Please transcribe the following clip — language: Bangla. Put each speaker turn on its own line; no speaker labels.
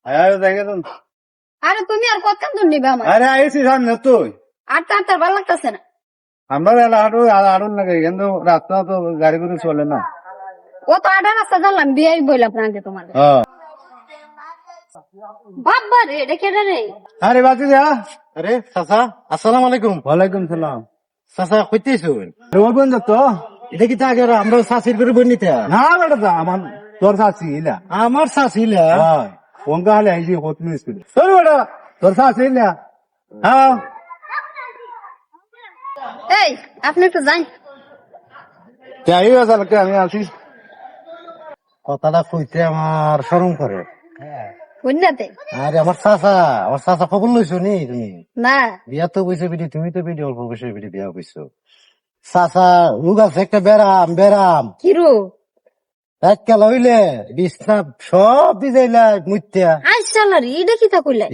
আরে দেখে তো
আরে তুমি আর কত দূর নিবে আমার
আরে আইসি সামনে তুই
আর তার ভালো লাগতেছে না।
আমরা আড়ুন লাগে কিন্তু রাস্তা তো গাড়ি করে চলে না।
ও তো আডা রাস্তা জানলাম বিয়াই বললাম আপনাকে তোমাদের
হ্যাঁ
বাবা রে এটা কেডা রে?
আরে বাতি যা।
আরে চাচা আসসালামু আলাইকুম।
ওয়ালাইকুম সালাম।
চাচা কইতেছো
বলবেন তো
এটা কি আগে আমরা চাষির করে বনিতে
না বেটা তো আমার তোর সাথী ইলা
আমার চাষিলা
হয় ফোন কালে আইজি হত মিস করে তোর বেটা তোর সাথী ইলা। হ্যাঁ
এই আপনি একটু যান।
যাই আজকে আমি আছি।
কথাটা কইতে আমার শরম করে।
বুঝনাতে
আরে আমার চাচা খবর লইছো নি তুমি?
না
বিয়া তো বইছো বিডি, তুমি তো বিডি অল্প বয়সে বিডি বিয়া বইছো। চাচা রোগ আছে একটা বেরাম
কিরু
একটা লইলে বিছনা সব ভিজাইলা মুত্যা
আইসালারি এটা কি তা কইলে?